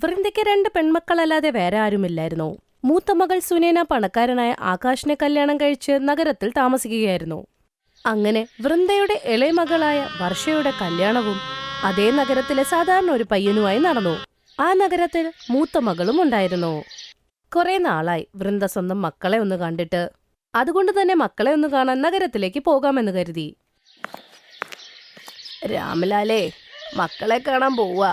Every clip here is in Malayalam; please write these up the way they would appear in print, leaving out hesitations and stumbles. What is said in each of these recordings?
വൃന്ദയ്ക്ക് 2 പെൺമക്കളല്ലാതെ വേറെ ആരുമില്ലായിരുന്നു. മൂത്ത മകൾ സുനേന പണക്കാരനായ ആകാശിനെ കല്യാണം കഴിച്ച് നഗരത്തിൽ താമസിക്കുകയായിരുന്നു. അങ്ങനെ വൃന്ദയുടെ ഇളയ മകളായ വർഷയുടെ കല്യാണവും അതേ നഗരത്തിലെ സാധാരണ ഒരു പയ്യനുമായി നടന്നു. ആ നഗരത്തിൽ മൂത്ത മകളും ഉണ്ടായിരുന്നു. കുറെ നാളായി വൃന്ദ സ്വന്തം മക്കളെ ഒന്ന് കണ്ടിട്ട്. അതുകൊണ്ട് തന്നെ മക്കളെ ഒന്ന് കാണാൻ നഗരത്തിലേക്ക് പോകാമെന്ന് കരുതി. രാമലാലേ, മക്കളെ കാണാൻ പോവാ.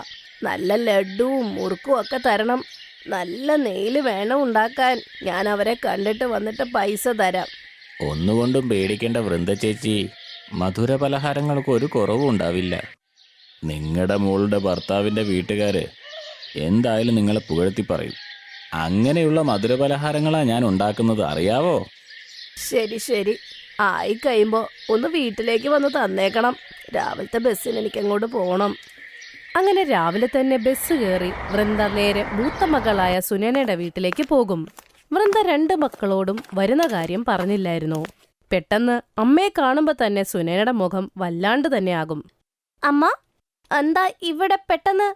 നല്ല ലഡുവും മുറുക്കും ഒക്കെ തരണം. നല്ല നെയ്ല് വേണം ഉണ്ടാക്കാൻ. ഞാൻ അവരെ കണ്ടിട്ട് വന്നിട്ട് പൈസ തരാം. ഒന്നുകൊണ്ടും പേടിക്കേണ്ട വൃന്ദ ചേച്ചി, മധുര പലഹാരങ്ങൾക്ക് ഒരു കുറവും ഉണ്ടാവില്ല. നിങ്ങളുടെ മോളുടെ ഭർത്താവിൻ്റെ വീട്ടുകാര് എന്തായാലും നിങ്ങളെ പുകഴ്ത്തി പറയും. അങ്ങനെയുള്ള മധുര പലഹാരങ്ങളാണ് ഞാൻ ഉണ്ടാക്കുന്നത്, അറിയാവോ? ശരി ശരി, ആയി കഴിയുമ്പോ ഒന്ന് വീട്ടിലേക്ക് വന്ന് തന്നേക്കണം. രാവിലത്തെ ബസ്സിന് എനിക്ക് അങ്ങോട്ട് പോകണം. അങ്ങനെ രാവിലെ തന്നെ ബസ് കയറി വൃന്ദ നേരെ മൂത്ത മകളായ സുനേനയുടെ വീട്ടിലേക്ക് പോകും. വൃന്ദ 2 മക്കളോടും വരുന്ന കാര്യം പറഞ്ഞില്ലായിരുന്നു. പെട്ടെന്ന് അമ്മയെ കാണുമ്പോ തന്നെ സുനേനയുടെ മുഖം വല്ലാണ്ട് തന്നെയാകും. അമ്മ, എന്താ ഇവിടെ പെട്ടെന്ന്?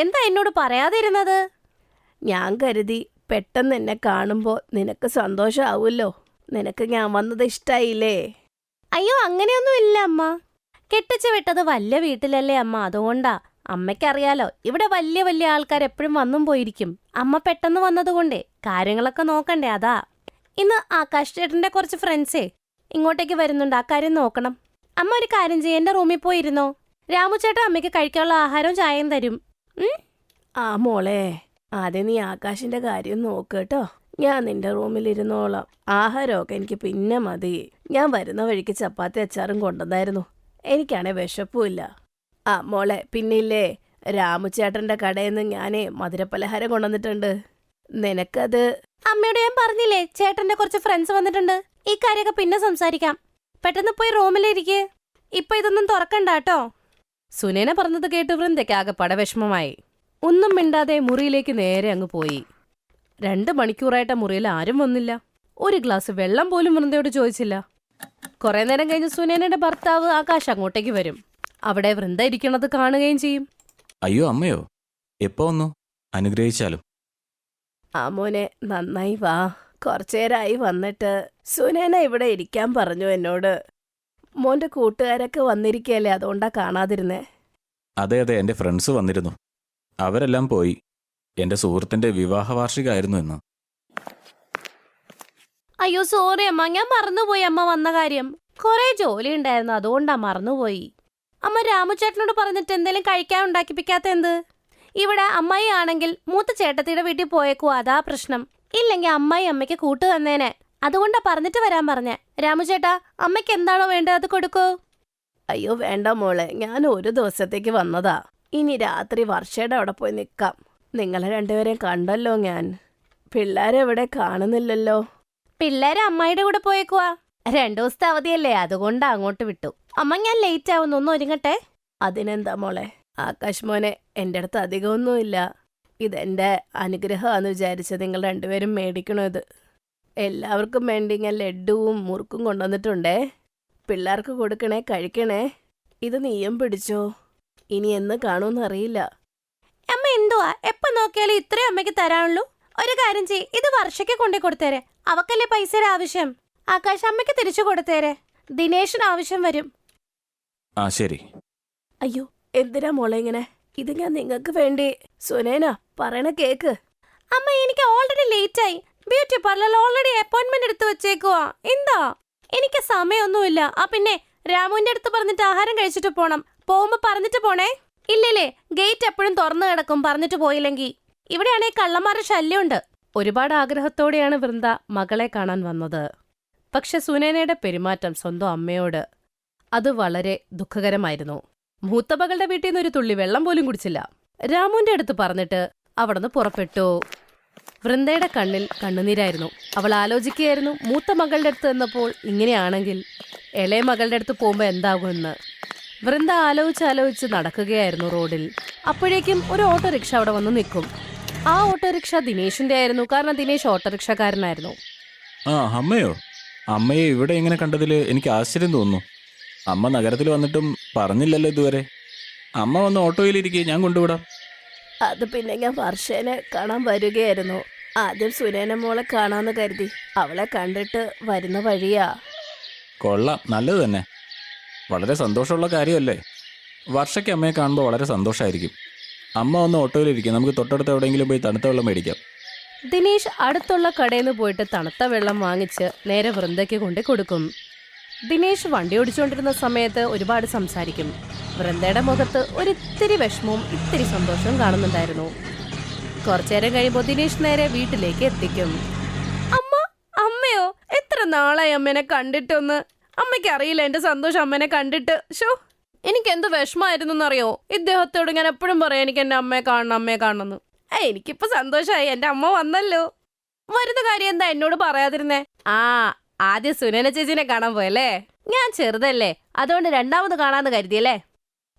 എന്താ എന്നോട് പറയാതിരുന്നത്? ഞാൻ കരുതി പെട്ടെന്ന് എന്നെ കാണുമ്പോ നിനക്ക് സന്തോഷാവൂല്ലോ. നിനക്ക് ഞാൻ വന്നത് ഇഷ്ടായില്ലേ? അയ്യോ, അങ്ങനെയൊന്നും ഇല്ല അമ്മ. കെട്ടിച്ചു വിട്ടത് വലിയ വീട്ടിലല്ലേ അമ്മ, അതുകൊണ്ടാ. അമ്മയ്ക്കറിയാലോ, ഇവിടെ വലിയ വലിയ ആൾക്കാർ എപ്പോഴും വന്നും പോയിരിക്കും. അമ്മ പെട്ടെന്ന് വന്നതുകൊണ്ടേ കാര്യങ്ങളൊക്കെ നോക്കണ്ടേ, അതാ. ഇന്ന് ആകാശ് ചേട്ടന്റെ കുറച്ച് ഫ്രണ്ട്സേ ഇങ്ങോട്ടേക്ക് വരുന്നുണ്ട്, ആ കാര്യം നോക്കണം. അമ്മ ഒരു കാര്യം ചെയ്യ, എന്റെ റൂമിൽ പോയിരുന്നോ. രാമു ചേട്ടൻ അമ്മയ്ക്ക് കഴിക്കാനുള്ള ആഹാരവും ചായയും തരും. ആ മോളെ, ആദ്യം നീ ആകാശിന്റെ കാര്യം നോക്ക് കേട്ടോ. ഞാൻ നിന്റെ റൂമിലിരുന്നോളാം. ആഹാരമൊക്കെ എനിക്ക് പിന്നെ മതി. ഞാൻ വരുന്ന വഴിക്ക് ചപ്പാത്തി അച്ചാറും കൊണ്ടുവന്നായിരുന്നു. എനിക്കാണെ വിശപ്പുമില്ല. ആ മോളെ, പിന്നില്ലേ, രാമുചേട്ടന്റെ കടയിൽ നിന്ന് ഞാനേ മധുരപ്പലഹാരം കൊണ്ടുവന്നിട്ടുണ്ട്. നിനക്കത് അമ്മയോട് ഞാൻ പറഞ്ഞില്ലേ, ചേട്ടന്റെ കുറച്ച് ഫ്രണ്ട്സ് വന്നിട്ടുണ്ട്. ഈ കാര്യമൊക്കെ പിന്നെ സംസാരിക്കാം. പെട്ടെന്ന് പോയി റൂമിലിരിക്കെ. ഇപ്പൊ ഇതൊന്നും തുറക്കണ്ട കേട്ടോ. സുനേന പറഞ്ഞത് കേട്ട് വൃന്ദയ്ക്ക് ആകെ പടവിഷമമായി. ഒന്നും മിണ്ടാതെ മുറിയിലേക്ക് നേരെ അങ്ങ് പോയി. 2 മണിക്കൂറായിട്ട് മുറിയിൽ ആരും വന്നില്ല. ഒരു ഗ്ലാസ് വെള്ളം പോലും വൃന്ദയോട് ചോദിച്ചില്ല. കുറെ നേരം കഴിഞ്ഞ് സുനേനയുടെ ഭർത്താവ് ആകാശ് അങ്ങോട്ടേക്ക് വരും. അവിടെ വൃന്ദ ഇരിക്കണത് കാണുകയും ചെയ്യും. അയ്യോ അമ്മയോ, എപ്പോ വന്നു? അനുഗ്രഹിച്ചാലും. ആ മോനെ, നന്നായി വാ. കുറച്ചേരായി വന്നിട്ട്. സുനേന ഇവിടെ ഇരിക്കാൻ പറഞ്ഞു എന്നോട്. മോന്റെ കൂട്ടുകാരൊക്കെ വന്നിരിക്കല്ലേ, അതുകൊണ്ടാ കാണാതിരുന്നേ. അതെ അതെ, എൻ്റെ ഫ്രണ്ട്സ് വന്നിരുന്നു. അവരെല്ലാം പോയി. എൻ്റെ സുഹൃത്തിൻ്റെ വിവാഹ വാർഷികമായിരുന്നു ഇന്ന്. അയ്യോ സോറി അമ്മ, ഞാൻ മറന്നുപോയി അമ്മ വന്ന കാര്യം. കുറെ ജോലി ഉണ്ടായിരുന്നു, അതുകൊണ്ടാ മറന്നുപോയി. അമ്മ രാമുചേട്ടനോട് പറഞ്ഞിട്ട് എന്തെങ്കിലും കഴിക്കാൻ ഉണ്ടാക്കിപ്പിക്കാത്ത എന്ത്? ഇവിടെ അമ്മായി ആണെങ്കിൽ മൂത്ത ചേട്ടത്തിയുടെ വീട്ടിൽ പോയേക്കുവാ, അതാ പ്രശ്നം. ഇല്ലെങ്കിൽ അമ്മായി അമ്മയ്ക്ക് കൂട്ടു തന്നേനെ. അതുകൊണ്ടാ പറഞ്ഞിട്ട് വരാൻ പറഞ്ഞേ. രാമുചേട്ടാ, അമ്മയ്ക്ക് എന്താണോ വേണ്ടത് അത് കൊടുക്കൂ. അയ്യോ വേണ്ട മോളെ, ഞാൻ ഒരു ദിവസത്തേക്ക് വന്നതാ. ഇനി രാത്രി വർഷയുടെ അവിടെ പോയി നിൽക്കാം. നിങ്ങളെ 2പേരെയും കണ്ടല്ലോ ഞാൻ. പിള്ളേരെവിടെ കാണുന്നില്ലല്ലോ. പിള്ളേരെ അമ്മായിയുടെ കൂടെ പോയേക്കുവാ. 2 ദിവസത്തെ അവധിയല്ലേ, അതുകൊണ്ടാ അങ്ങോട്ട് വിട്ടു. അമ്മ ഞാൻ ലേറ്റ് ആവുന്നു, ഒന്ന് ഒരുങ്ങട്ടെ. അതിനെന്താ മോളെ. ആകാശ് മോനെ, എൻ്റെ അടുത്ത് അധികമൊന്നുമില്ല. ഇതെന്റെ അനുഗ്രഹമാണെന്ന് വിചാരിച്ച് നിങ്ങൾ 2പേരും മേടിക്കണോ ഇത്. എല്ലാവർക്കും വേണ്ടി ഞാൻ ലഡുവും മുറുക്കും കൊണ്ടുവന്നിട്ടുണ്ടേ. പിള്ളേർക്ക് കൊടുക്കണേ, കഴിക്കണേ. ഇത് നീയും പിടിച്ചോ. ഇനി എന്ന് കാണുമെന്നറിയില്ല. അമ്മ എന്തുവാ എപ്പോ നോക്കിയാലും ഇത്രയും അമ്മയ്ക്ക് തരാനുള്ളൂ? ഒരു കാര്യം ചെയ്യ്, ഇത് വർഷയ്ക്ക് കൊണ്ടേ കൊടുത്തേരെ. അവക്കല്ലേ പൈസയുടെ ആവശ്യം. ആകാശ് അമ്മയ്ക്ക് തിരിച്ചു കൊടുത്തേരെ. ദിനേശിന് ആവശ്യം വരും. ആ ശരി. അയ്യോ എന്തിനാ മോളെ ഇങ്ങനെ? ഇത് ഞാൻ നിങ്ങൾക്ക് വേണ്ടി. സുനേന പറയണ കേക്ക്. അമ്മ എനിക്ക് ഓൾറെഡി ലേറ്റ് ആയി. ബ്യൂട്ടി പാർലറിൽ ഓൾറെഡി അപ്പോയിന്റ്മെന്റ് എടുത്ത് വെച്ചേക്കുവാ. എന്താ? എനിക്ക് സമയമൊന്നുമില്ല. ആ പിന്നെ രാമുവിന്റെ അടുത്ത് പറഞ്ഞിട്ട് ആഹാരം കഴിച്ചിട്ട് പോണം. പോകുമ്പോ പറഞ്ഞിട്ട് പോണേ. ഇല്ലല്ലേ, ഗേറ്റ് എപ്പോഴും തുറന്നു കിടക്കും പറഞ്ഞിട്ട് പോയില്ലെങ്കിൽ. ഇവിടെയാണെങ്കിൽ കള്ളന്മാരുടെ ശല്യമുണ്ട്. ഒരുപാട് ആഗ്രഹത്തോടെയാണ് വൃന്ദ മകളെ കാണാൻ വന്നത്. പക്ഷെ സുനേനയുടെ പെരുമാറ്റം സ്വന്തം അമ്മയോട് അത് വളരെ ദുഃഖകരമായിരുന്നു. മൂത്ത മകളുടെ വീട്ടിൽ നിന്ന് ഒരു തുള്ളി വെള്ളം പോലും കുടിച്ചില്ല. രാമുവിന്റെ അടുത്ത് പറഞ്ഞിട്ട് അവിടുന്ന് പുറപ്പെട്ടു. വൃന്ദയുടെ കണ്ണിൽ കണ്ണുനീരായിരുന്നു. അവൾ ആലോചിക്കുകയായിരുന്നു, മൂത്ത മകളുടെ അടുത്ത് നിന്നപ്പോൾ ഇങ്ങനെയാണെങ്കിൽ ഇളയ മകളുടെ അടുത്ത് പോകുമ്പോൾ എന്താകുമെന്ന്. വൃന്ദ ആലോചിച്ച് നടക്കുകയായിരുന്നു റോഡിൽ. അപ്പോഴേക്കും ഒരു ഓട്ടോറിക്ഷ അവിടെ വന്ന് നിൽക്കും. ആ ഓട്ടോറിക്ഷ ദിനേശിന്റെ ആയിരുന്നു. കാരണം ദിനേശ് ഓട്ടോറിക്ഷക്കാരനായിരുന്നു. ആ അമ്മയോ? അമ്മയെ ഇവിടെ ഇങ്ങനെ കണ്ടതിൽ എനിക്ക് ആശ്ചര്യം തോന്നുന്നു. അമ്മ നഗരത്തിൽ വന്നിട്ടും പറഞ്ഞില്ലല്ലോ ഇതുവരെ. അമ്മ വന്ന് ഓട്ടോയിലിരിക്കെ, ഞാൻ കൊണ്ടുവിടാം. അത് പിന്നെ ഞാൻ വർഷേനെ കാണാൻ വരികയായിരുന്നു. ആദ്യം സുനേന മോളെ കാണാന്ന് കരുതി. അവളെ കണ്ടിട്ട് വരുന്ന വഴിയാ. കൊള്ളാം, നല്ലത് തന്നെ. വളരെ സന്തോഷമുള്ള കാര്യമല്ലേ? വർഷയ്ക്ക് അമ്മയെ കാണുമ്പോൾ വളരെ സന്തോഷമായിരിക്കും. അമ്മ ഒന്ന് ഓട്ടോയിലിരിക്കും, നമുക്ക് തൊട്ടടുത്ത് എവിടെയെങ്കിലും പോയി തണുത്ത വെള്ളം മേടിക്കാം. ദിനേശ് അടുത്തുള്ള കടയിൽ നിന്ന് പോയിട്ട് തണുത്ത വെള്ളം വാങ്ങിച്ച് നേരെ വൃന്ദയ്ക്ക് കൊണ്ട് കൊടുക്കും. ദിനേശ് വണ്ടി ഓടിച്ചുകൊണ്ടിരുന്ന സമയത്ത് ഒരുപാട് സംസാരിക്കും. വൃന്ദയുടെ മുഖത്ത് ഒരിത്തിരി വിഷമവും ഇത്തിരി സന്തോഷവും കാണുന്നുണ്ടായിരുന്നു. കുറച്ചേരം കഴിയുമ്പോൾ ദിനേശ് നേരെ വീട്ടിലേക്ക് എത്തിക്കും. അമ്മ, അമ്മയോ? എത്ര നാളായി അമ്മേനെ കണ്ടിട്ടൊന്ന്. അമ്മയ്ക്ക് അറിയില്ല എന്റെ സന്തോഷം അമ്മേനെ കണ്ടിട്ട്. ഷോ, എനിക്ക് എന്ത് വിഷമായിരുന്നു എന്നറിയോ? ഇദ്ദേഹത്തോട് ഞാൻ എപ്പോഴും പറയാം എനിക്ക് എന്റെ അമ്മയെ കാണണം, അമ്മയെ കാണണമെന്ന്. എനിക്കിപ്പോ സന്തോഷമായി, എന്റെ അമ്മ വന്നല്ലോ. വരുന്ന കാര്യം എന്താ എന്നോട് പറയാതിരുന്നേ? ആദ്യം സുനേന ചേച്ചിനെ കാണാൻ പോയല്ലേ? ഞാൻ ചെറുതല്ലേ, അതുകൊണ്ട് രണ്ടാമത് കാണാന്ന് കരുതിയല്ലേ?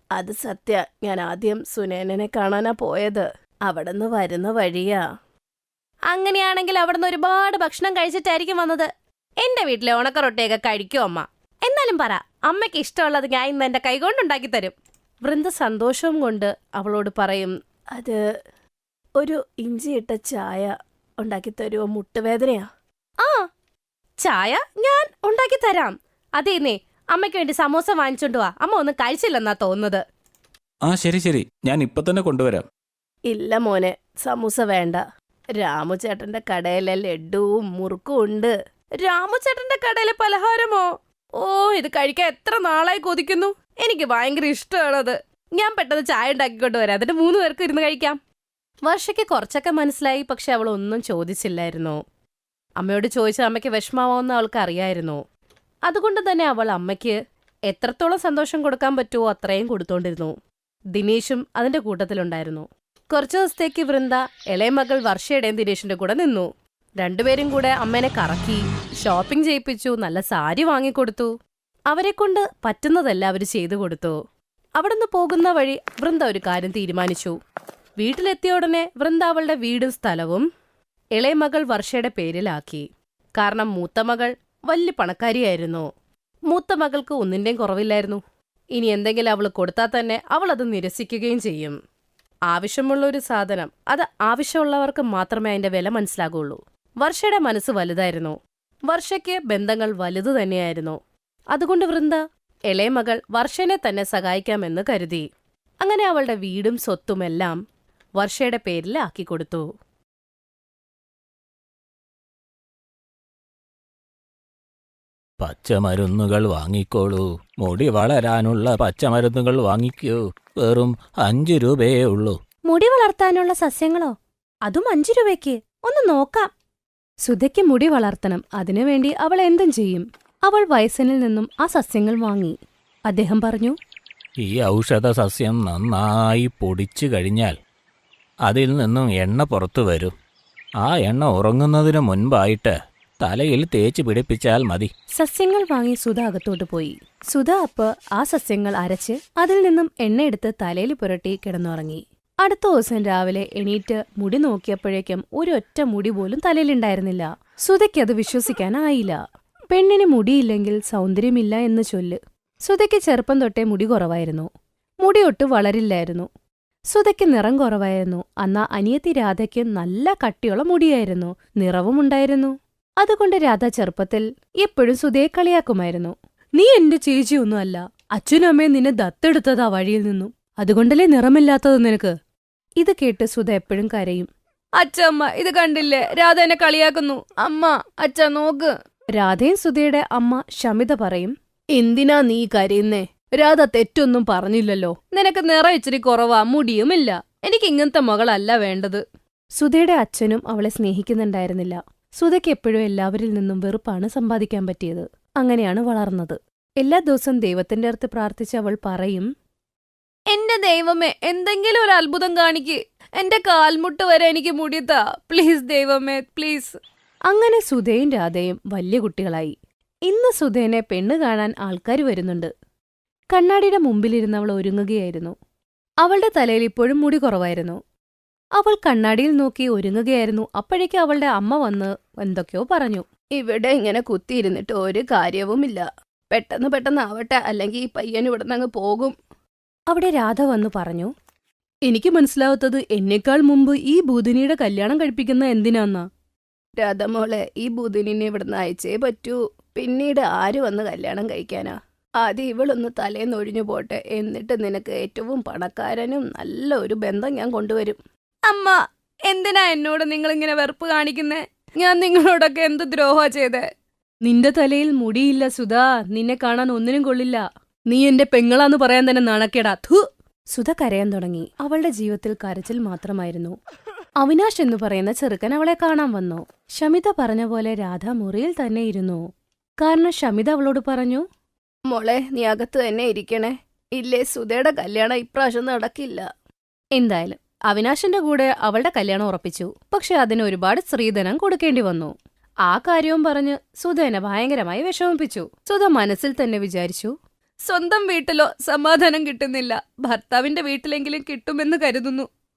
അത് സത്യ, ഞാൻ ആദ്യം സുനേനനെ കാണാനാ പോയത്. അവിടുന്ന് വരുന്ന വഴിയാ. അങ്ങനെയാണെങ്കിൽ അവിടുന്ന് ഒരുപാട് ഭക്ഷണം കഴിച്ചിട്ടായിരിക്കും വന്നത്. എന്റെ വീട്ടിലെ ഉണക്കറൊട്ടിയൊക്കെ കഴിക്കും അമ്മ. എന്നാലും പറ, അമ്മയ്ക്ക് ഇഷ്ടമുള്ളത് ഞാൻ ഇന്ന് എന്റെ കൈകൊണ്ടുണ്ടാക്കി തരും. വൃന്ദ സന്തോഷവും കൊണ്ട് അവളോട് പറയും, അത് ഒരു ഇഞ്ചിയിട്ട ചായ ഉണ്ടാക്കി തരുമോ? മുട്ടുവേദനയാ. ആ, ചായ ഞാൻ ഉണ്ടാക്കി തരാം. അതേന്നേ, അമ്മയ്ക്ക് വേണ്ടി സമോസ വാങ്ങിച്ചോണ്ട് വാ. അമ്മ ഒന്നും കഴിച്ചില്ലെന്നാ തോന്നുന്നത്. ആ ശരി ശരി, ഞാൻ ഇപ്പൊ തന്നെ കൊണ്ടുവരാം. ഇല്ല മോനെ, സമൂസ വേണ്ട. രാമുചേട്ടന്റെ കടയിലെ ലഡുവും മുറുക്കും ഉണ്ട്. രാമുചേട്ടന്റെ കടയിലെ പലഹാരമോ? ഓ, ഇത് കഴിക്കാൻ എത്ര നാളായി കൊതിക്കുന്നു. എനിക്ക് ഭയങ്കര ഇഷ്ടമാണത്. ഞാൻ പെട്ടെന്ന് ചായ ഉണ്ടാക്കിക്കൊണ്ട് വരാം, എന്നിട്ട് 3 പേർക്ക് ഇരുന്ന് കഴിക്കാം. വർഷയ്ക്ക് കുറച്ചൊക്കെ മനസ്സിലായി, പക്ഷെ അവൾ ഒന്നും ചോദിച്ചില്ലായിരുന്നു. അമ്മയോട് ചോദിച്ച അമ്മയ്ക്ക് വിഷമാവോന്ന് അവൾക്ക് അറിയായിരുന്നു. അതുകൊണ്ട് തന്നെ അവൾ അമ്മയ്ക്ക് എത്രത്തോളം സന്തോഷം കൊടുക്കാൻ പറ്റുമോ അത്രയും കൊടുത്തോണ്ടിരുന്നു. ദിനേശും അതിന്റെ കൂട്ടത്തിലുണ്ടായിരുന്നു. കുറച്ചു ദിവസത്തേക്ക് വൃന്ദ ഇളയ മകൾ വർഷയുടെയും ദിനേശിന്റെ കൂടെ നിന്നു. രണ്ടുപേരും കൂടെ അമ്മേനെ കറക്കി, ഷോപ്പിംഗ് ചെയ്യിപ്പിച്ചു, നല്ല സാരി വാങ്ങിക്കൊടുത്തു. അവരെ കൊണ്ട് പറ്റുന്നതെല്ലാം അവർ ചെയ്തു കൊടുത്തു. അവിടുന്ന് പോകുന്ന വഴി വൃന്ദ ഒരു കാര്യം തീരുമാനിച്ചു. വീട്ടിലെത്തിയ ഉടനെ വൃന്ദ അവളുടെ വീടും സ്ഥലവും ഇളയ മകൾ വർഷയുടെ പേരിലാക്കി. കാരണം മൂത്ത മകൾ വലിയ പണക്കാരിയായിരുന്നു. മൂത്ത മകൾക്ക് ഒന്നിന്റെയും കുറവില്ലായിരുന്നു. ഇനി എന്തെങ്കിലും അവൾ കൊടുത്താൽ തന്നെ അവൾ അത് നിരസിക്കുകയും ചെയ്യും. ആവശ്യമുള്ള ഒരു സാധനം അത് ആവശ്യമുള്ളവർക്ക് മാത്രമേ അതിന്റെ വില മനസ്സിലാകുള്ളൂ. വർഷയുടെ മനസ്സ് വലുതായിരുന്നു. വർഷയ്ക്ക് ബന്ധങ്ങൾ വലുതു തന്നെയായിരുന്നു. അതുകൊണ്ട് വൃന്ദ ഇളയ മകൾ വർഷനെ തന്നെ സഹായിക്കാമെന്ന് കരുതി. അങ്ങനെ അവളുടെ വീടും സ്വത്തുമെല്ലാം വർഷയുടെ പേരിൽ ആക്കിക്കൊടുത്തു. പച്ചമരുന്നുകൾ വാങ്ങിക്കോളൂ, മുടി വളരാനുള്ള പച്ചമരുന്നുകൾ വാങ്ങിക്കൂ, വെറും 5 രൂപയേ ഉള്ളൂ. മുടി വളർത്താനുള്ള സസ്യങ്ങളോ? അതും 5 രൂപയ്ക്ക്? ഒന്ന് നോക്കാം. സുധയ്ക്ക് മുടി വളർത്തണം, അതിനുവേണ്ടി അവൾ എന്തും ചെയ്യും. അവൾ വയസ്സനിൽ നിന്നും ആ സസ്യങ്ങൾ വാങ്ങി. അദ്ദേഹം പറഞ്ഞു, ഈ ഔഷധ സസ്യം നന്നായി പൊടിച്ചു കഴിഞ്ഞാൽ അതിൽ നിന്നും എണ്ണ പുറത്തു വരും. ആ എണ്ണ ഉറങ്ങുന്നതിന് മുൻപായിട്ട് തലയിൽ തേച്ച് പിടിപ്പിച്ചാൽ മതി. സസ്യങ്ങൾ വാങ്ങി സുധ അകത്തോട്ട് പോയി. സുധ അപ്പ് ആ സസ്യങ്ങൾ അരച്ച് അതിൽ നിന്നും എണ്ണയെടുത്ത് തലയിൽ പുരട്ടി കിടന്നുറങ്ങി. അടുത്ത ദിവസം രാവിലെ എണീറ്റ് മുടി നോക്കിയപ്പോഴേക്കും ഒരൊറ്റ മുടി പോലും തലയിലുണ്ടായിരുന്നില്ല. സുധയ്ക്കത് വിശ്വസിക്കാനായില്ല. പെണ്ണിന് മുടിയില്ലെങ്കിൽ സൗന്ദര്യമില്ല എന്ന് ചൊല്ല്. സുധയ്ക്ക് ചെറുപ്പം തൊട്ടേ മുടി കുറവായിരുന്നു. മുടിയൊട്ട് വളരില്ലായിരുന്നു. സുധയ്ക്ക് നിറം കുറവായിരുന്നു. അന്നാ അനിയത്തി രാധയ്ക്ക് നല്ല കട്ടിയുള്ള മുടിയായിരുന്നു, നിറവുമുണ്ടായിരുന്നു. അതുകൊണ്ട് രാധ ചെറുപ്പത്തിൽ എപ്പോഴും സുധയെ കളിയാക്കുമായിരുന്നു. നീ എന്റെ ചേച്ചിയൊന്നും അല്ല, അച്ഛനും അമ്മയും നിന്നെ ദത്തെടുത്തതാ വഴിയിൽ നിന്നും, അതുകൊണ്ടല്ലേ നിറമില്ലാത്തത് നിനക്ക്. ഇത് കേട്ട് സുധ എപ്പോഴും കരയും. അച്ഛമ്മ ഇത് കണ്ടില്ലേ, രാധ എന്നെ കളിയാക്കുന്നു. അമ്മ, അച്ഛ നോക്ക്. രാധയും സുധയുടെ അമ്മ ശമിത പറയും, എന്തിനാ നീ കരയുന്നേ? രാധ തെറ്റൊന്നും പറഞ്ഞില്ലല്ലോ. നിനക്ക് നിറം ഇച്ചിരി കുറവാ, മുടിയുമില്ല. എനിക്ക് ഇങ്ങനത്തെ മകളല്ല വേണ്ടത്. സുധയുടെ അച്ഛനും അവളെ സ്നേഹിക്കുന്നുണ്ടായിരുന്നില്ല. സുധയ്ക്ക് എപ്പോഴും എല്ലാവരിൽ നിന്നും വെറുപ്പാണ് സമ്പാദിക്കാൻ പറ്റിയത്. അങ്ങനെയാണ് വളർന്നത്. എല്ലാ ദിവസവും ദൈവത്തിന്റെ അടുത്ത് പ്രാർത്ഥിച്ച് അവൾ പറയും, എന്റെ ദൈവമേ, എന്തെങ്കിലും ഒരു അത്ഭുതം കാണിക്ക്. എന്റെ കാൽമുട്ട് വരെ എനിക്ക് മുടിത്താ, പ്ലീസ് ദൈവമേ, പ്ലീസ്. അങ്ങനെ സുധയും രാധയും വലിയ കുട്ടികളായി. ഇന്ന് സുധേനെ പെണ്ണ് കാണാൻ ആൾക്കാർ വരുന്നുണ്ട്. കണ്ണാടിയുടെ മുമ്പിലിരുന്ന് അവൾ ഒരുങ്ങുകയായിരുന്നു. അവളുടെ തലയിൽ ഇപ്പോഴും മുടി കുറവായിരുന്നു. അവൾ കണ്ണാടിയിൽ നോക്കി ഒരുങ്ങുകയായിരുന്നു. അപ്പോഴേക്കും അവളുടെ അമ്മ വന്ന് എന്തൊക്കെയോ പറഞ്ഞു. ഇവിടെ ഇങ്ങനെ കുത്തിയിരുന്നിട്ട് ഒരു കാര്യവുമില്ല. പെട്ടെന്ന് ആവട്ടെ, അല്ലെങ്കിൽ ഈ പയ്യൻ ഇവിടുന്ന് അങ്ങ് പോകും. അവിടെ രാധ വന്നു പറഞ്ഞു, എനിക്ക് മനസ്സിലാവാത്തത് എന്നേക്കാൾ മുമ്പ് ഈ ബൂദിനിയുടെ കല്യാണം കഴിപ്പിക്കുന്ന എന്തിനാന്നാ. രാധമോളെ, ഈ ബൂദിനിനെ ഇവിടുന്ന് അയച്ചേ പറ്റൂ. പിന്നീട് ആര് വന്ന് കല്യാണം കഴിക്കാനാ? ആദ്യം ഇവളൊന്ന് തലേന്നൊഴിഞ്ഞു പോട്ടെ, എന്നിട്ട് നിനക്ക് ഏറ്റവും പണക്കാരനും നല്ല ഒരു ബന്ധം ഞാൻ കൊണ്ടുവരും. അമ്മ, എന്തിനാ എന്നോട് നിങ്ങളിങ്ങനെ വെറുപ്പ് കാണിക്കുന്നേ? ഞാൻ നിങ്ങളോടൊക്കെ എന്ത് ദ്രോഹാ ചെയ്തേ? നിന്റെ തലയിൽ മുടിയില്ല സുധാ, നിന്നെ കാണാൻ ഒന്നിനും കൊള്ളില്ല. നീ എന്റെ പെങ്ങളാന്ന് പറയാൻ തന്നെ നാണക്കേടാ. ഥു. സുധ കരയാൻ തുടങ്ങി. അവളുടെ ജീവിതത്തിൽ കരച്ചിൽ മാത്രമായിരുന്നു. അവിനാഷ് എന്ന് പറയുന്ന ചെറുക്കൻ അവളെ കാണാൻ വന്നു. ഷമിത പറഞ്ഞ പോലെ രാധ മുറിയിൽ തന്നെ ഇരുന്നു. കാരണം ഷമിത അവളോട് പറഞ്ഞു, മോളെ, നീ അകത്ത് തന്നെ ഇരിക്കണേ, ഇല്ലേ സുധയുടെ കല്യാണം ഇപ്രാവശ്യം നടക്കില്ല. എന്തായാലും അവിനാശിന്റെ കൂടെ അവളുടെ കല്യാണം ഉറപ്പിച്ചു. പക്ഷെ അതിന് ഒരുപാട് സ്ത്രീധനം കൊടുക്കേണ്ടി വന്നു. ആ കാര്യവും പറഞ്ഞ് സുധേനെ ഭയങ്കരമായി വിഷമിപ്പിച്ചു. സുധ മനസ്സിൽ തന്നെ വിചാരിച്ചു, സ്വന്തം വീട്ടിലോ സമാധാനം കിട്ടുന്നില്ല, ഭർത്താവിന്റെ വീട്ടിലെങ്കിലും കിട്ടുമെന്ന് കരുതുന്നു.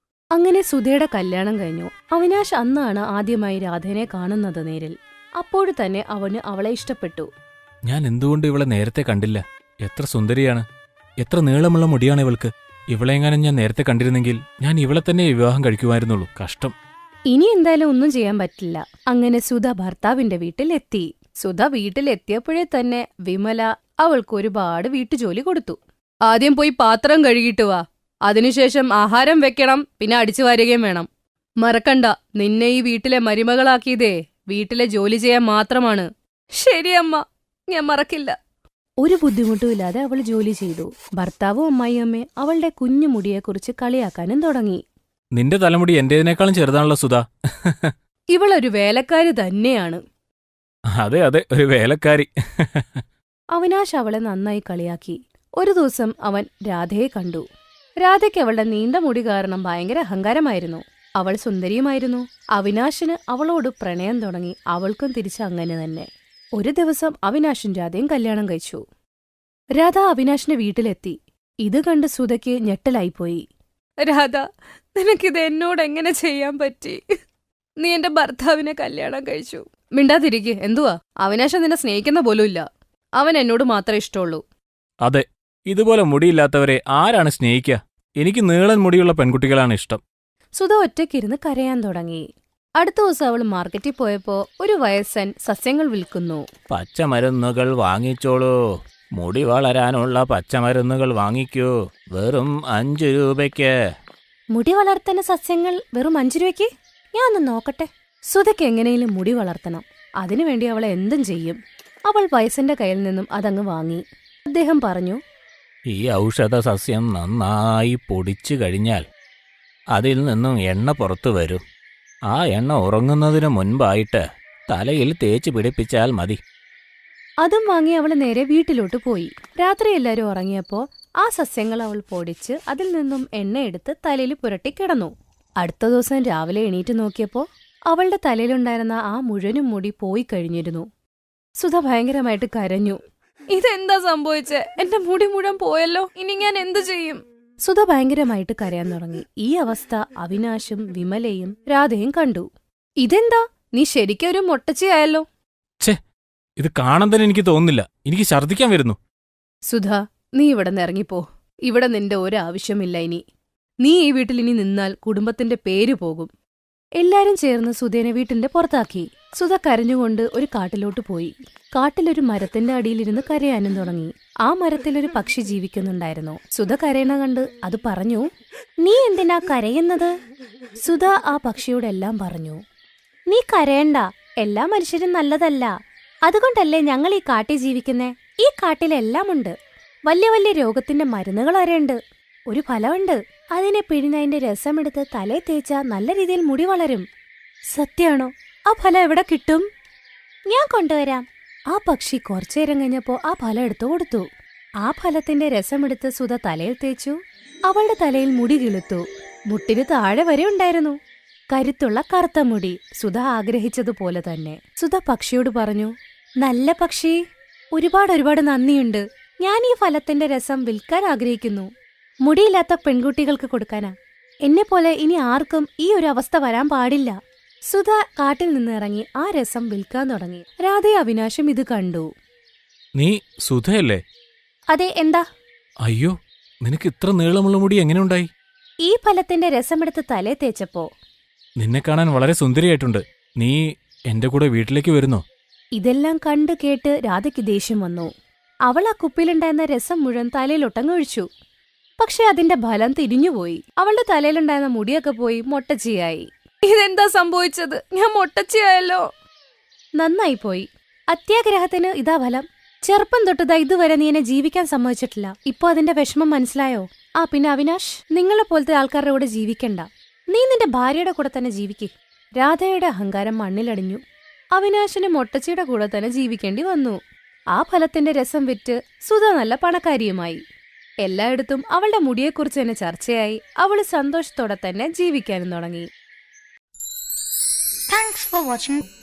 അങ്ങനെ സുധയുടെ കല്യാണം കഴിഞ്ഞു. അവിനാശ് അന്നാണ് ആദ്യമായി രാധേനെ കാണുന്നത് നേരിൽ. അപ്പോഴു തന്നെ അവന് അവളെ ഇഷ്ടപ്പെട്ടു. ഞാൻ എന്തുകൊണ്ട് ഇവളെ നേരത്തെ കണ്ടില്ല? എത്ര സുന്ദരിയാണ്, എത്ര നീളമുള്ള മുടിയാണ് ഇവൾക്ക്. ഇവളെങ്ങാനും ഞാൻ നേരത്തെ കണ്ടിരുന്നെങ്കിൽ ഞാൻ ഇവളെ തന്നെ വിവാഹം കഴിക്കുമായിരുന്നുള്ളൂ. കഷ്ടം. ഇനി എന്തായാലും ഒന്നും ചെയ്യാൻ പറ്റില്ല. അങ്ങനെ സുധ ഭർത്താവിന്റെ വീട്ടിലെത്തി. സുധ വീട്ടിലെത്തിയപ്പോഴേ തന്നെ വിമല അവൾക്ക് ഒരുപാട് വീട്ടുജോലി കൊടുത്തു. ആദ്യം പോയി പാത്രം കഴുകിയിട്ട് വാ, അതിനുശേഷം ആഹാരം വെക്കണം, പിന്നെ അടിച്ചു വാരുകയും വേണം. മറക്കണ്ട, നിന്നെ ഈ വീട്ടിലെ മരുമകളാക്കിയതേ വീട്ടിലെ ജോലി ചെയ്യാൻ മാത്രമാണ്. ശരിയമ്മ, ഞാൻ മറക്കില്ല. ഒരു ബുദ്ധിമുട്ടുമില്ലാതെ അവൾ ജോലി ചെയ്തു. ഭർത്താവും അമ്മായിയമ്മയും അവളുടെ കുഞ്ഞു മുടിയെക്കുറിച്ച് കളിയാക്കാനും തുടങ്ങി. നിന്റെ തലമുടി എന്റേതിനേക്കാളും ചെറുതാണല്ലോ സുധാ. ഇവളൊരു വേലക്കാരി തന്നെയാണ്. അതെ അതെ, ഒരു വേലക്കാരി. അവിനാശ് അവളെ നന്നായി കളിയാക്കി. ഒരു ദിവസം അവൻ രാധയെ കണ്ടു. രാധയ്ക്ക് അവളുടെ നീണ്ട മുടി കാരണം ഭയങ്കര അഹങ്കാരമായിരുന്നു. അവൾ സുന്ദരിയുമായിരുന്നു. അവിനാശിന് അവളോട് പ്രണയം തുടങ്ങി. അവൾക്കും തിരിച്ച് അങ്ങനെ തന്നെ. ഒരു ദിവസം അവിനാശും രാധയും കല്യാണം കഴിച്ചു. രാധ അവിനാശിന്റെ വീട്ടിലെത്തി. ഇത് കണ്ട് സുധയ്ക്ക് ഞെട്ടലായിപ്പോയി. രാധ, നിനക്കിത് എന്നോട് എങ്ങനെ ചെയ്യാൻ പറ്റി? നീ എന്റെ ഭർത്താവിനെ കല്യാണം കഴിച്ചു. മിണ്ടാതിരിക്കെ, എന്തുവാ? അവിനാശ് നിന്നെ സ്നേഹിക്കുന്ന പോലുമില്ല. അവൻ എന്നോട് മാത്രമേ ഇഷ്ടമുള്ളൂ. അതെ, ഇതുപോലെ മുടിയില്ലാത്തവരെ ആരാണ് സ്നേഹിക്കുക? എനിക്ക് നീളൻ മുടിയുള്ള പെൺകുട്ടികളാണ് ഇഷ്ടം. സുധ ഒറ്റയ്ക്കിരുന്ന് കരയാൻ തുടങ്ങി. അടുത്ത ദിവസം അവൾ മാർക്കറ്റിൽ പോയപ്പോ ഒരു വയസ്സൻ സസ്യങ്ങൾ വിൽക്കുന്നു. പച്ചമരുന്നുകൾ വാങ്ങിച്ചോളൂ, മുടി വളരാനുള്ള പച്ചമരുന്നുകൾ വാങ്ങിക്കൂ, വെറും 5 രൂപയ്ക്ക്. മുടി വളർത്തുന്ന സസ്യങ്ങൾ വെറും 5 രൂപയ്ക്ക്? ഞാൻ ഒന്ന് നോക്കട്ടെ. സുധയ്ക്ക് എങ്ങനെയും മുടി വളർത്തണം. അതിനുവേണ്ടി അവൾ എന്തും ചെയ്യും. അവൾ വയസ്സന്റെ കയ്യിൽ നിന്നും അതങ്ങ് വാങ്ങി. അദ്ദേഹം പറഞ്ഞു, ഈ ഔഷധ സസ്യം നന്നായി പൊടിച്ചു കഴിഞ്ഞാൽ അതിൽ നിന്നും എണ്ണ പുറത്തു വരും. ആ എണ്ണ ഉറങ്ങുന്നതിനു മുൻപായിട്ട് തലയിൽ തേച്ച് പിടിപ്പിച്ചാൽ മതി. അതും വാങ്ങി അവൾ നേരെ വീട്ടിലോട്ട് പോയി. രാത്രി എല്ലാവരും ഉറങ്ങിയപ്പോ ആ സസ്യങ്ങൾ അവൾ പൊടിച്ച് അതിൽ നിന്നും എണ്ണയെടുത്ത് തലയിൽ പുരട്ടി കിടന്നു. അടുത്ത ദിവസം രാവിലെ എണീറ്റ് നോക്കിയപ്പോ അവളുടെ തലയിലുണ്ടായിരുന്ന ആ മുഴുവനും മുടി പോയി കഴിഞ്ഞിരുന്നു. സുധ ഭയങ്കരമായിട്ട് കരഞ്ഞു. ഇതെന്താ സംഭവിച്ചേ? എന്റെ മുടി മുഴുവൻ പോയല്ലോ, ഇനി ഞാൻ എന്തു ചെയ്യും? സുധ ഭയങ്കരമായിട്ട് കരയാൻ തുടങ്ങി. ഈ അവസ്ഥ അവിനാശും വിമലയും രാധയും കണ്ടു. ഇതെന്താ, നീ ശരിക്കും ഒരു മൊട്ടച്ചിയായല്ലോ. ഇത് കാണാൻ തന്നെ എനിക്ക് തോന്നുന്നില്ല, എനിക്ക് ഛർദ്ദിക്കാൻ വരുന്നു. സുധ, നീ ഇവിടെ നിന്ന് ഇറങ്ങിപ്പോ. ഇവിടെ നിന്റെ ഒരാവശ്യമില്ല ഇനി. നീ ഈ വീട്ടിൽ ഇനി നിന്നാൽ കുടുംബത്തിന്റെ പേര് പോകും. എല്ലാരും ചേർന്ന് സുധേനെ വീട്ടിന്റെ പുറത്താക്കി. സുധ കരഞ്ഞുകൊണ്ട് ഒരു കാട്ടിലോട്ട് പോയി. കാട്ടിലൊരു മരത്തിന്റെ അടിയിലിരുന്ന് കരയാനും തുടങ്ങി. ആ മരത്തിലൊരു പക്ഷി ജീവിക്കുന്നുണ്ടായിരുന്നു. സുധ കരയണ കണ്ട് അത് പറഞ്ഞു, നീ എന്തിനാ കരയുന്നത്? സുധ ആ പക്ഷിയോടെല്ലാം പറഞ്ഞു, നീ കരയണ്ട, എല്ലാ മനുഷ്യരും നല്ലതല്ല. അതുകൊണ്ടല്ലേ ഞങ്ങൾ ഈ കാട്ടിൽ ജീവിക്കുന്നേ. ഈ കാട്ടിലെല്ലാം ഉണ്ട്. വലിയ വലിയ രോഗത്തിന്റെ മരുന്നുകൾ വരെയുണ്ട്. ഒരു ഫലമുണ്ട്, അതിനെ പിഴിഞ്ഞതിന്റെ രസമെടുത്ത് തലേ തേച്ചാ നല്ല രീതിയിൽ മുടി വളരും. സത്യാണോ? ആ ഫലം എവിടെ കിട്ടും? ഞാൻ കൊണ്ടുവരാം. ആ പക്ഷി കുറച്ചേരം കഴിഞ്ഞപ്പോ ആ ഫലം എടുത്തു കൊടുത്തു. ആ ഫലത്തിന്റെ രസമെടുത്ത് സുധ തലയിൽ തേച്ചു. അവളുടെ തലയിൽ മുടി കിളുത്തു. മുട്ടിന് താഴെ വരെ ഉണ്ടായിരുന്നു കരുത്തുള്ള കറുത്ത മുടി. സുധ ആഗ്രഹിച്ചതുപോലെ തന്നെ. സുധ പക്ഷിയോട് പറഞ്ഞു, നല്ല പക്ഷി, ഒരുപാട് നന്ദിയുണ്ട്. ഞാൻ ഈ ഫലത്തിന്റെ രസം വിൽക്കാൻ ആഗ്രഹിക്കുന്നു. മുടിയില്ലാത്ത പെൺകുട്ടികൾക്ക് കൊടുക്കാനാ. എന്നെപ്പോലെ ഇനി ആർക്കും ഈ ഒരു അവസ്ഥ വരാൻ പാടില്ല. സുധ കാട്ടിൽ നിന്ന് ഇറങ്ങി ആ രസം വിൽക്കാൻ തുടങ്ങി. രാധയും അവിനാശും ഇത് കണ്ടു. നീ സുധയല്ലേ? അതെ, എന്താ? അയ്യോ, നിനക്ക് ഇത്ര നീളമുള്ള മുടി എങ്ങനെ ഉണ്ടായി? ഈ ഫലത്തിന്റെ രസമെടുത്ത് തലേ തേച്ചപ്പോ നിന്നെ കാണാൻ വളരെ സുന്ദരിയായിട്ടുണ്ട്. നീ എന്റെ കൂടെ വീട്ടിലേക്ക് വരുന്നോ? ഇതെല്ലാം കണ്ടു കേട്ട് രാധയ്ക്ക് ദേഷ്യം വന്നു. അവൾ ആ കുപ്പിയിലുണ്ടായിരുന്ന രസം മുഴുവൻ തലയിലൊട്ടങ്ങൊഴിച്ചു. പക്ഷെ അതിന്റെ ഫലം തിരിഞ്ഞുപോയി. അവളുടെ തലയിലുണ്ടായിരുന്ന മുടിയൊക്കെ പോയി മൊട്ടച്ചിയായി. ഇതെന്താ സംഭവിച്ചത്? ഞാൻ മൊട്ടച്ചിയായല്ലോ. നന്നായി പോയി. അത്യാഗ്രഹത്തിന് ഇതാ ഫലം. ചെറുപ്പം തൊട്ടതാ ഇതുവരെ നീ എന്നെ ജീവിക്കാൻ സമ്മതിച്ചിട്ടില്ല. ഇപ്പൊ അതിന്റെ വിഷമം മനസ്സിലായോ? ആ പിന്നെ അവിനാഷ്, നിങ്ങളെ പോലത്തെ ആൾക്കാരുടെ കൂടെ ജീവിക്കണ്ട. നീ നിന്റെ ഭാര്യയുടെ കൂടെ തന്നെ ജീവിക്ക്. രാധയുടെ അഹങ്കാരം മണ്ണിലടിഞ്ഞു. അവിനാശിന് മൊട്ടച്ചിയുടെ കൂടെ തന്നെ ജീവിക്കേണ്ടി വന്നു. ആ ഫലത്തിന്റെ രസം വിറ്റ് സുധ നല്ല പണക്കാരിയുമായി. എല്ലായിടത്തും അവളുടെ മുടിയെക്കുറിച്ച് തന്നെ ചർച്ചയായി. അവള് സന്തോഷത്തോടെ തന്നെ ജീവിക്കാനും തുടങ്ങി. Thanks for watching.